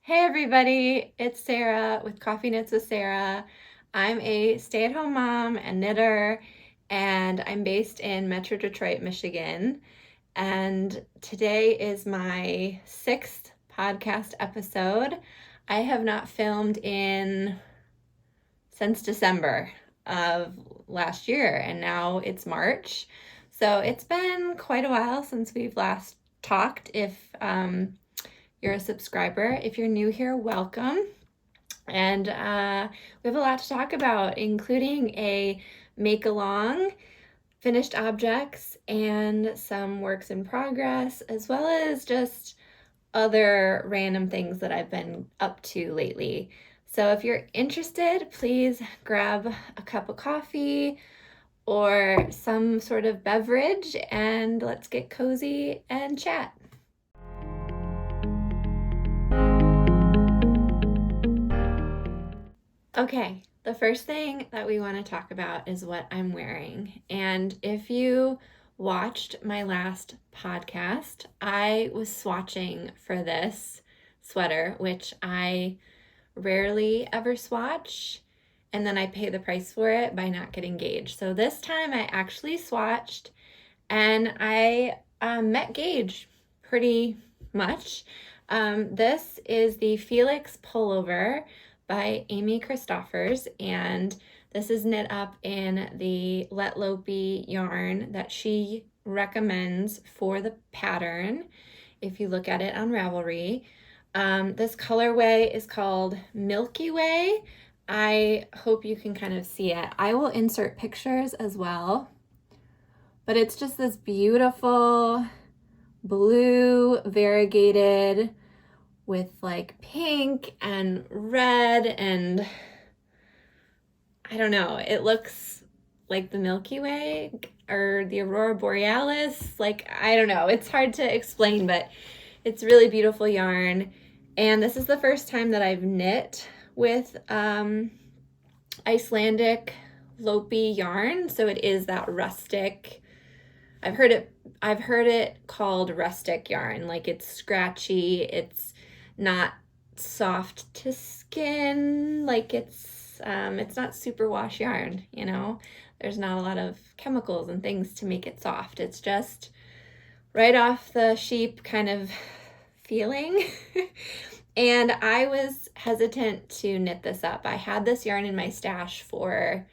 Hey everybody, it's Sarah with Coffee Knits with Sarah. I'm a stay-at-home mom and knitter, and I'm based in Metro Detroit, Michigan. And today is my 6th podcast episode. I have not filmed since December of last year, and now it's March. So it's been quite a while since we've last talked. If you're a subscriber. If you're new here, welcome. And we have a lot to talk about, including a make-along, finished objects, and some works in progress, as well as just other random things that I've been up to lately. So if you're interested, please grab a cup of coffee or some sort of beverage and let's get cozy and chat. Okay, the first thing that we want to talk about is what I'm wearing. And if you watched my last podcast, I was swatching for this sweater, which I rarely ever swatch, and then I pay the price for it by not getting gauge. So this time I actually swatched and I met gauge pretty much. This is the Felix pullover by Amy Christoffers, and this is knit up in the Let Lopey yarn that she recommends for the pattern if you look at it on Ravelry. This colorway is called Milky Way. I hope you can kind of see it. I will insert pictures as well, but it's just this beautiful blue variegated with like pink and red, and I don't know, it looks like the Milky Way or the Aurora Borealis. Like, I don't know, it's hard to explain, but it's really beautiful yarn. And this is the first time that I've knit with Icelandic Lopey yarn, so it is that rustic. I've heard it called rustic yarn. Like, it's scratchy, it's not soft to skin, like it's not super wash yarn, you know? There's not a lot of chemicals and things to make it soft. It's just right off the sheep kind of feeling. And I was hesitant to knit this up. I had this yarn in my stash for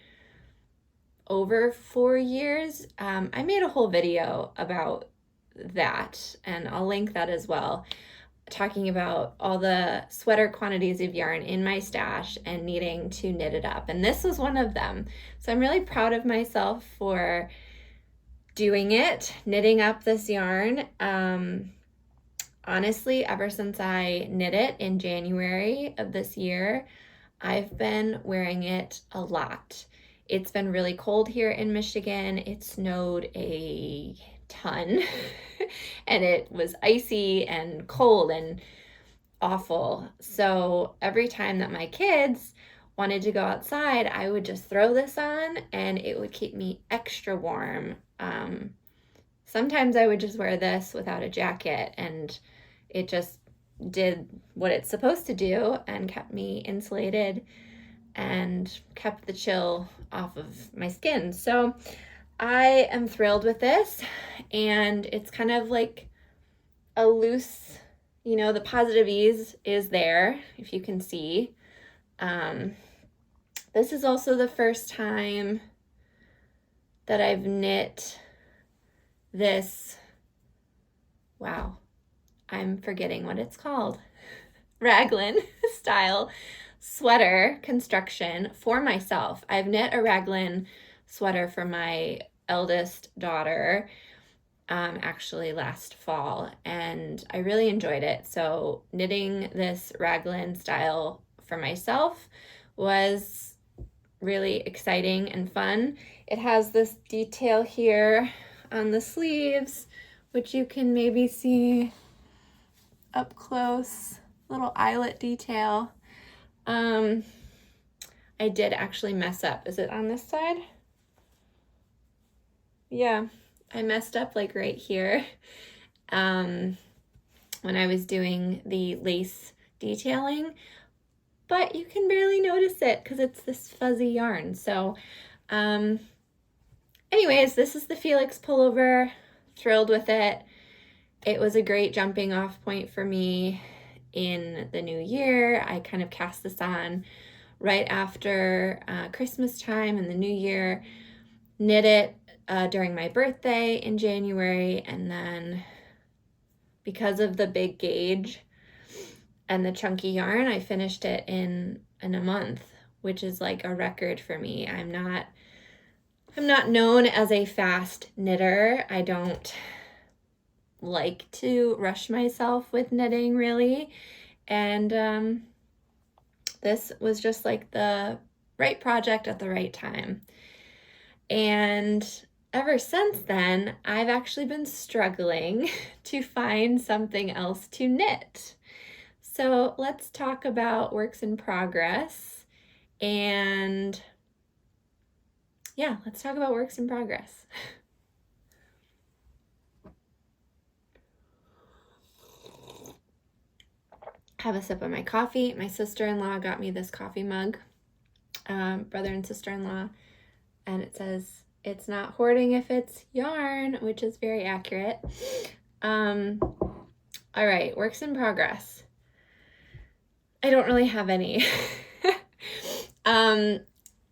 over 4 years. I made a whole video about that, and I'll link that as well, talking about all the sweater quantities of yarn in my stash and needing to knit it up. And this was one of them. So I'm really proud of myself for doing it, knitting up this yarn. Honestly, ever since I knit it in January of this year, I've been wearing it a lot. It's been really cold here in Michigan. It snowed a ton and it was icy and cold and awful. So every time that my kids wanted to go outside, I would just throw this on and it would keep me extra warm. Sometimes I would just wear this without a jacket and it just did what it's supposed to do and kept me insulated and kept the chill off of my skin. So I am thrilled with this, and it's kind of like a loose, you know, the positive ease is there, if you can see. This is also the first time that I've knit this, wow, I'm forgetting what it's called, raglan style sweater construction for myself. I've knit a raglan sweater for my eldest daughter actually last fall, and I really enjoyed it. So knitting this raglan style for myself was really exciting and fun. It has this detail here on the sleeves, which you can maybe see up close, little eyelet detail. I did actually mess up. Is it on this side? Yeah, I messed up like right here when I was doing the lace detailing, but you can barely notice it because it's this fuzzy yarn. So anyways, this is the Felix pullover. Thrilled with it. It was a great jumping off point for me in the new year. I kind of cast this on right after Christmas time and the new year, knit it during my birthday in January, and then because of the big gauge and the chunky yarn, I finished it in a month, which is like a record for me. I'm not known as a fast knitter. I don't like to rush myself with knitting really, and this was just like the right project at the right time. And ever since then, I've actually been struggling to find something else to knit. So let's talk about works in progress. And yeah, let's talk about works in progress. Have a sip of my coffee. My sister-in-law got me this coffee mug, brother and sister-in-law, and it says, "It's not hoarding if it's yarn," which is very accurate. All right, works in progress. I don't really have any.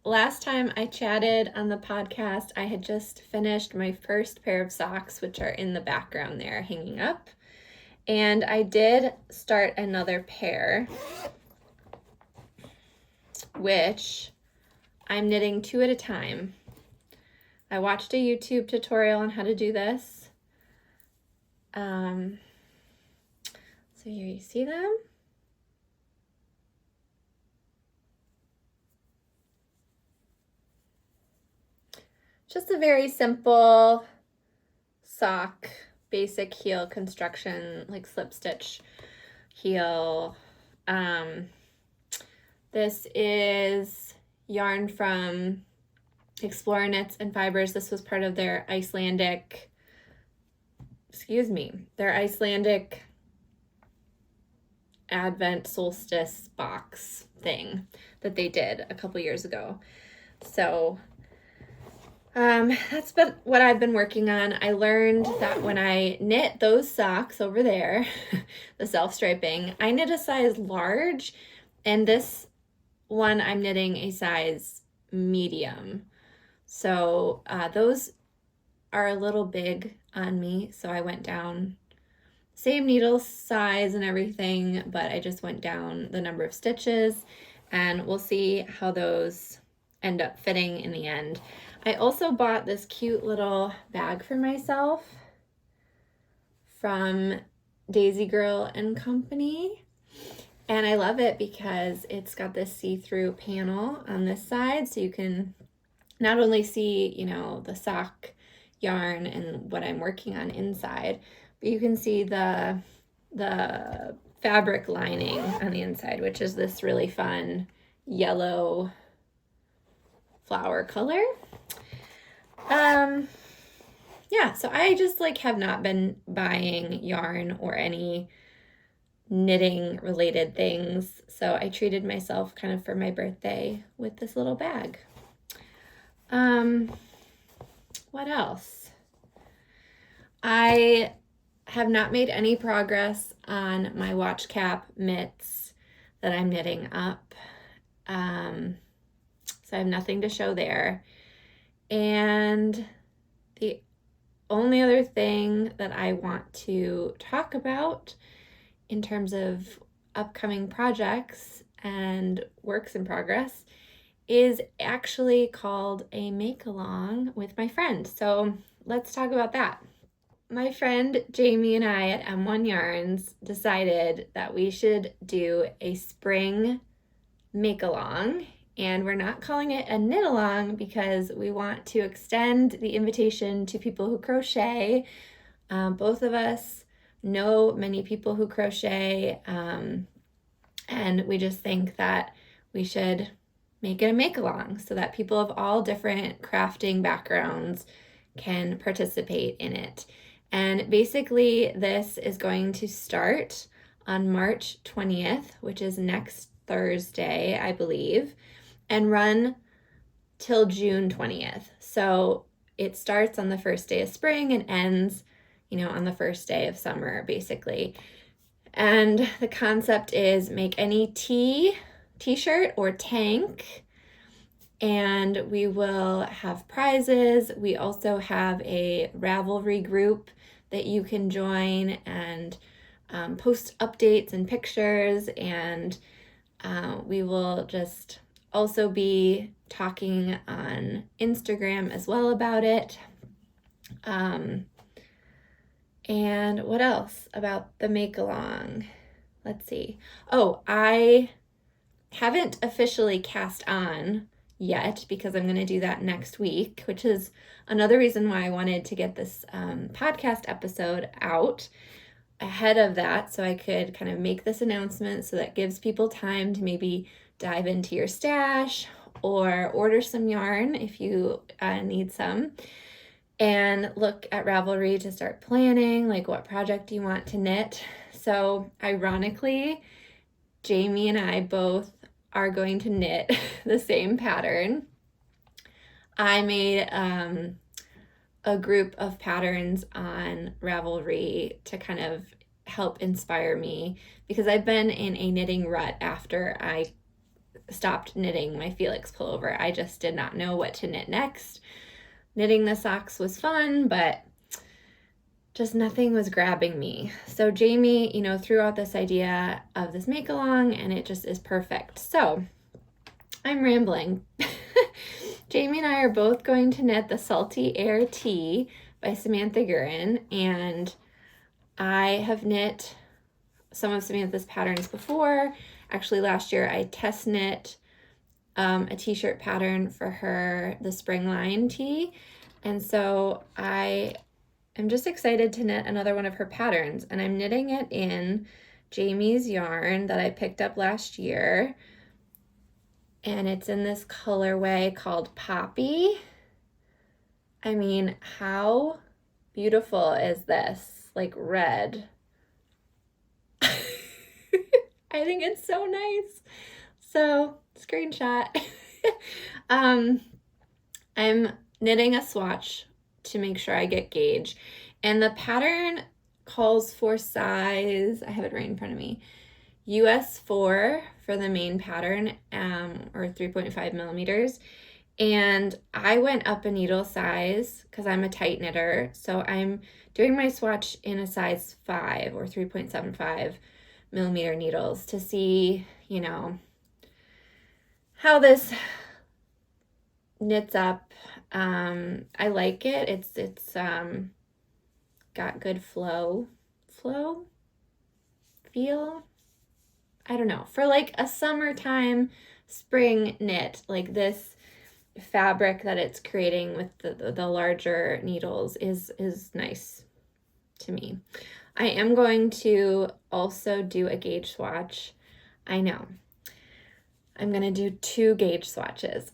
Last time I chatted on the podcast, I had just finished my first pair of socks, which are in the background there hanging up. And I did start another pair, which I'm knitting 2 at a time. I watched a YouTube tutorial on how to do this. So here you see them. Just a very simple sock, basic heel construction, like slip stitch heel. This is yarn from Explore Knits and Fibers. This was part of their Icelandic Advent solstice box thing that they did a couple years ago. So that's been what I've been working on. I learned that when I knit those socks over there, the self-striping, I knit a size large, and this one I'm knitting a size medium. So those are a little big on me, so I went down, same needle size and everything, but I just went down the number of stitches, and we'll see how those end up fitting in the end. I also bought this cute little bag for myself from Daisy Girl and Company, and I love it because it's got this see-through panel on this side, so you can not only see, you know, the sock yarn and what I'm working on inside, but you can see the fabric lining on the inside, which is this really fun yellow flower color. Yeah, so I just like have not been buying yarn or any knitting related things, so I treated myself kind of for my birthday with this little bag. What else? I have not made any progress on my watch cap mitts that I'm knitting up, so I have nothing to show there. And the only other thing that I want to talk about in terms of upcoming projects and works in progress is actually called a make-along with my friend. So let's talk about that. My friend Jamie and I at M1 Yarns decided that we should do a spring make-along, and we're not calling it a knit-along because we want to extend the invitation to people who crochet. Both of us know many people who crochet, and we just think that we should make it a make-along so that people of all different crafting backgrounds can participate in it. And basically this is going to start on March 20th, which is next Thursday, I believe, and run till June 20th. So it starts on the first day of spring and ends, on the first day of summer, basically. And the concept is make any t-shirt or tank, and we will have prizes. We also have a Ravelry group that you can join and post updates and pictures, and we will just also be talking on Instagram as well about it. And what else about the make-along? Let's see. Oh, I haven't officially cast on yet because I'm going to do that next week, which is another reason why I wanted to get this podcast episode out ahead of that, so I could kind of make this announcement, so that gives people time to maybe dive into your stash or order some yarn if you need some, and look at Ravelry to start planning, like what project you want to knit. So ironically, Jamie and I both are going to knit the same pattern. I made a group of patterns on Ravelry to kind of help inspire me, because I've been in a knitting rut after I stopped knitting my Felix pullover. I just did not know what to knit next. Knitting the socks was fun, but just nothing was grabbing me. So Jamie, threw out this idea of this make along, and it just is perfect. So I'm rambling. Jamie and I are both going to knit the Salty Air Tea by Samantha Gurin, and I have knit some of Samantha's patterns before. Actually, last year I test knit a t-shirt pattern for her, the Spring Line tee, and so I am just excited to knit another one of her patterns, and I'm knitting it in Jamie's yarn that I picked up last year, and it's in this colorway called Poppy. I mean, how beautiful is this? Like red. I think it's so nice. So, screenshot. I'm knitting a swatch to make sure I get gauge, and the pattern calls for size, I have it right in front of me, US 4 for the main pattern, or 3.5 millimeters. And I went up a needle size because I'm a tight knitter. So I'm doing my swatch in a size 5 or 3.75 millimeter needles to see, how this knits up. I like it. It's got good feel. I don't know, for like a summertime spring knit, like this fabric that it's creating with the larger needles is nice to me. I am going to also do a gauge swatch. I know. I'm going to do 2 gauge swatches.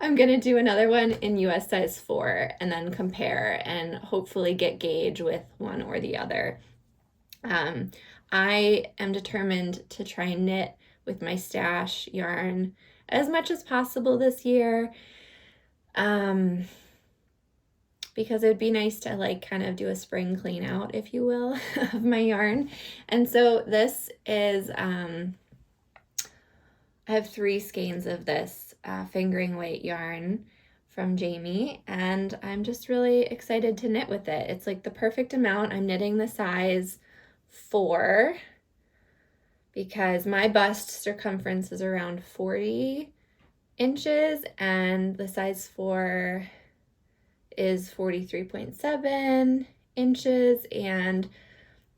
I'm going to do another one in US size 4 and then compare and hopefully get gauge with one or the other. I am determined to try and knit with my stash yarn as much as possible this year, because it would be nice to like kind of do a spring clean out, if you will, of my yarn. And so this is, I have 3 skeins of this fingering weight yarn from Jamie, and I'm just really excited to knit with it. It's like the perfect amount. I'm knitting the size 4 because my bust circumference is around 40 inches and the size 4 is 43.7 inches, and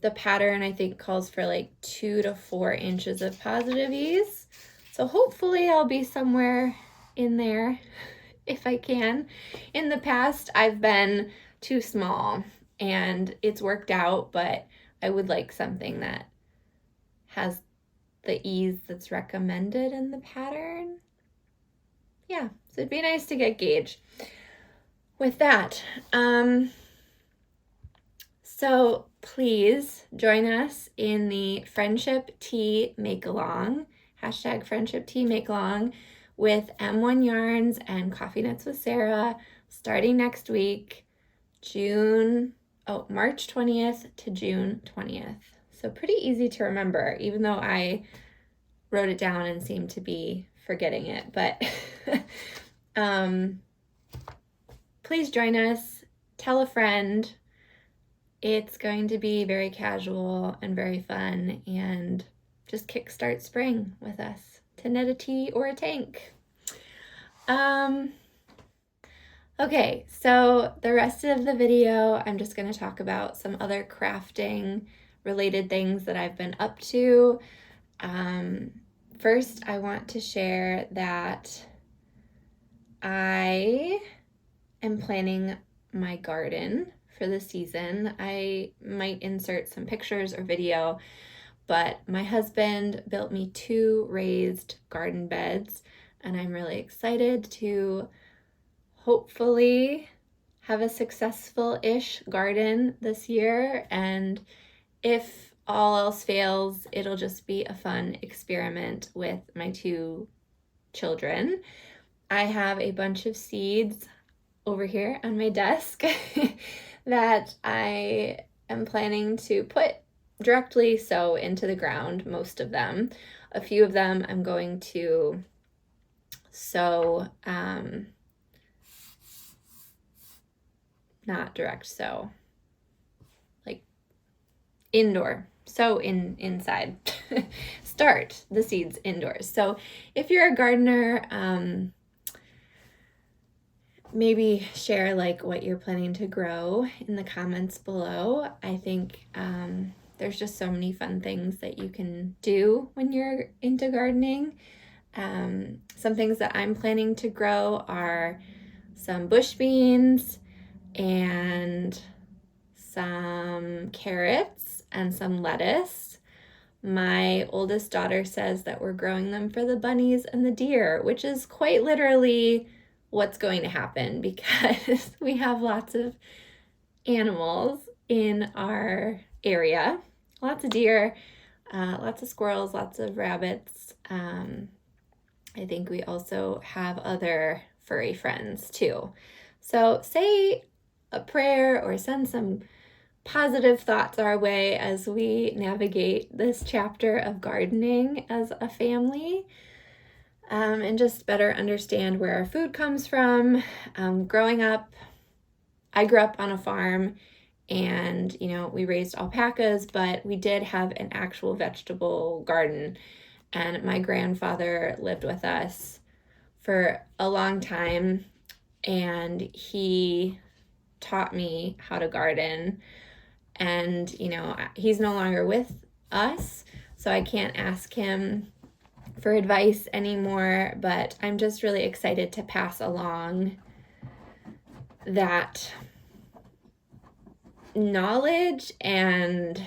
the pattern I think calls for like 2 to 4 inches of positive ease. So hopefully I'll be somewhere in there if I can. In the past, I've been too small and it's worked out, but I would like something that has the ease that's recommended in the pattern. Yeah, so it'd be nice to get gauge with that. So please join us in the Friendship Tea Make-Along, hashtag Friendship Tea Make-Along, with M1 Yarns and Coffee Nuts with Sarah, starting next week, March 20th to June 20th. So pretty easy to remember, even though I wrote it down and seemed to be forgetting it. But please join us, tell a friend. It's going to be very casual and very fun, and just kickstart spring with us to knit a tea or a tank. Okay, so the rest of the video, I'm just going to talk about some other crafting related things that I've been up to. First, I want to share that I am planning my garden for the season. I might insert some pictures or video, but my husband built me 2 raised garden beds, and I'm really excited to hopefully have a successful-ish garden this year. And if all else fails, it'll just be a fun experiment with my 2 children. I have a bunch of seeds over here on my desk that I am planning to put directly sow into the ground, most of them. A few of them I'm going to sow, not direct sow, like indoor, sow inside. Start the seeds indoors. So if you're a gardener, maybe share like what you're planning to grow in the comments below. I think there's just so many fun things that you can do when you're into gardening. Some things that I'm planning to grow are some bush beans and some carrots and some lettuce. My oldest daughter says that we're growing them for the bunnies and the deer, which is quite literally what's going to happen because we have lots of animals in our area. Lots of deer, lots of squirrels, lots of rabbits. I think we also have other furry friends too. So say a prayer or send some positive thoughts our way as we navigate this chapter of gardening as a family, and just better understand where our food comes from. Growing up, I grew up on a farm, and we raised alpacas, but we did have an actual vegetable garden, and my grandfather lived with us for a long time, and he taught me how to garden. And he's no longer with us, so I can't ask him for advice anymore, but I'm just really excited to pass along that knowledge and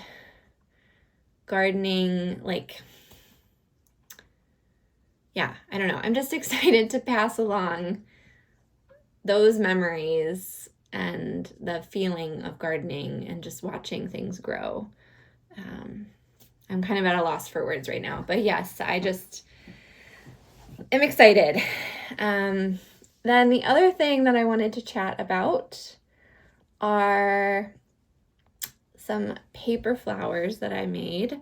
gardening, I don't know. I'm just excited to pass along those memories and the feeling of gardening and just watching things grow. I'm kind of at a loss for words right now, but yes, I just am excited. Then the other thing that I wanted to chat about are some paper flowers that I made.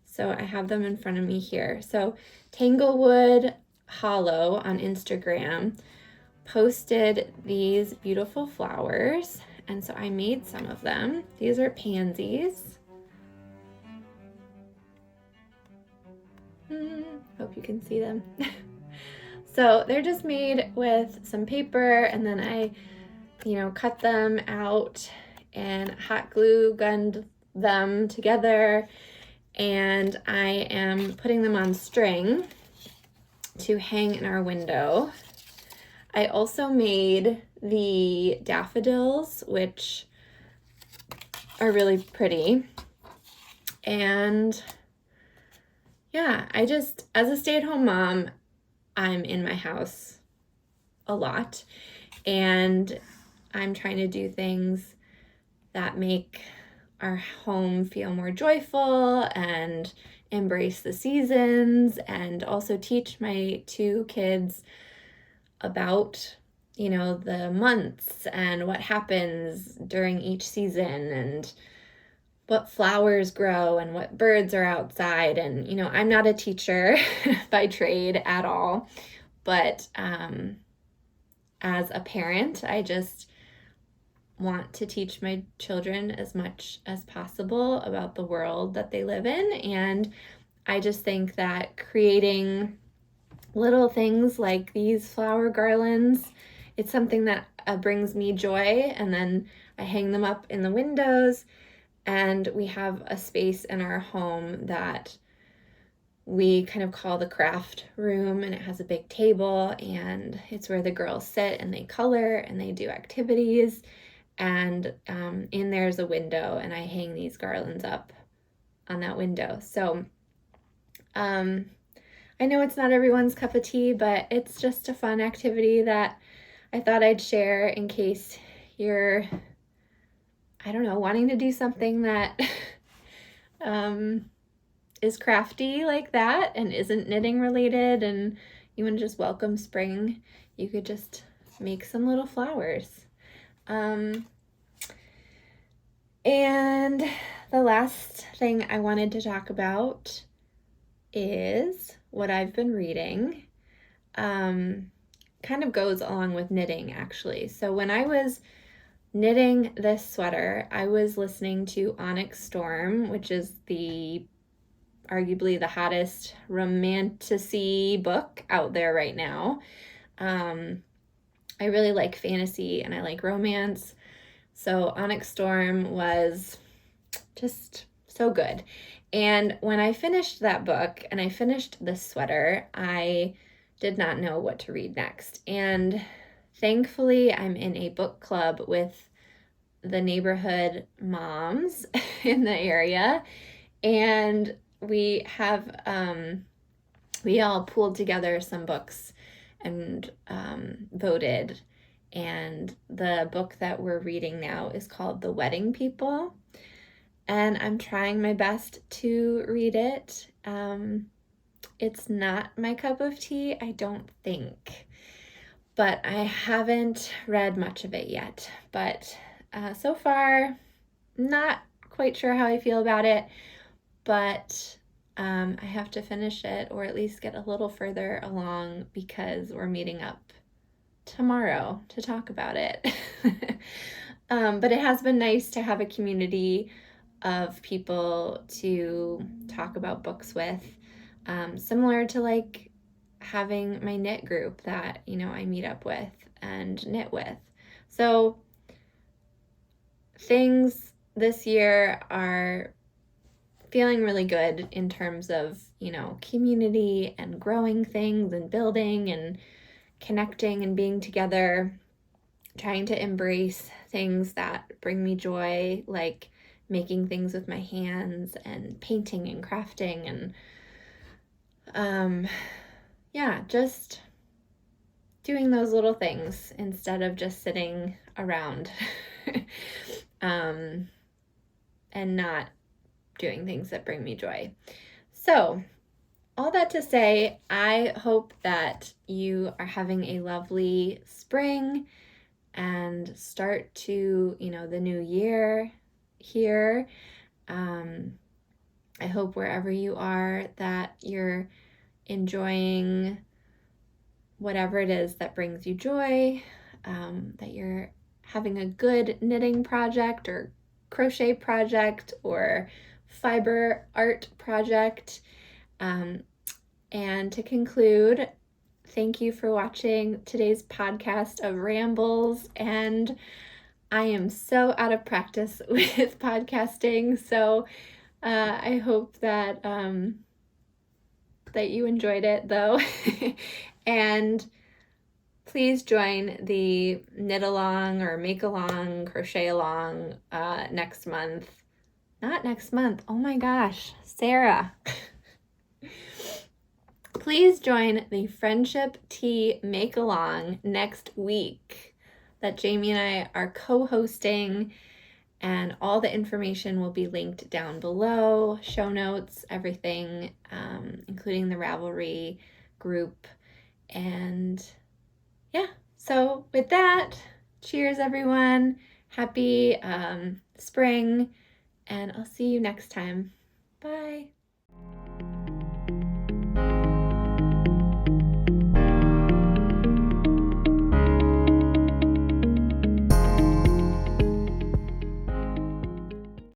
So I have them in front of me here. So Tanglewood Hollow on Instagram posted these beautiful flowers, and so I made some of them. These are pansies. Hope you can see them. So they're just made with some paper, and then I, cut them out and hot glue gunned them together, and I am putting them on string to hang in our window. I also made the daffodils, which are really pretty. And yeah, as a stay-at-home mom, I'm in my house a lot, and I'm trying to do things that make our home feel more joyful and embrace the seasons, and also teach my 2 kids about, the months and what happens during each season, and what flowers grow and what birds are outside. And, I'm not a teacher by trade at all, but as a parent, I just want to teach my children as much as possible about the world that they live in. And I just think that creating little things like these flower garlands, it's something that brings me joy. And then I hang them up in the windows, and we have a space in our home that we kind of call the craft room, and it has a big table, and it's where the girls sit and they color and they do activities. And in there's a window, and I hang these garlands up on that window. So I know it's not everyone's cup of tea, but it's just a fun activity that I thought I'd share in case you're, wanting to do something that is crafty like that and isn't knitting related, and you want to just welcome spring. You could just make some little flowers. And the last thing I wanted to talk about is what I've been reading. Kind of goes along with knitting, actually. So when I was knitting this sweater, I was listening to Onyx Storm, which is arguably the hottest romantasy book out there right now. I really like fantasy and I like romance. So Onyx Storm was just so good. And when I finished that book and I finished this sweater, I did not know what to read next. And thankfully, I'm in a book club with the neighborhood moms in the area. And we all pooled together some books and voted. And the book that we're reading now is called The Wedding People. And I'm trying my best to read it. It's not my cup of tea, I don't think. But I haven't read much of it yet. But so far, not quite sure how I feel about it. But I have to finish it, or at least get a little further along, because we're meeting up tomorrow to talk about it. But it has been nice to have a community of people to talk about books with, similar to like having my knit group that, I meet up with and knit with. So things this year are feeling really good in terms of, community and growing things and building and connecting and being together, trying to embrace things that bring me joy, like making things with my hands and painting and crafting, and just doing those little things instead of just sitting around and not doing things that bring me joy. So all that to say, I hope that you are having a lovely spring and start to, the new year here. I hope wherever you are that you're enjoying whatever it is that brings you joy, that you're having a good knitting project or crochet project or fiber art project. And to conclude, thank you for watching today's podcast of rambles. And I am so out of practice with podcasting, so I hope that that you enjoyed it, though. And please join the knit along or make along, crochet along next month. Not next month. Oh my gosh, Sarah. Please join the Friendship Tea Make Along next week that Jamie and I are co-hosting. And all the information will be linked down below, show notes, everything, including the Ravelry group. And yeah, so with that, cheers everyone. Happy spring, and I'll see you next time. Bye.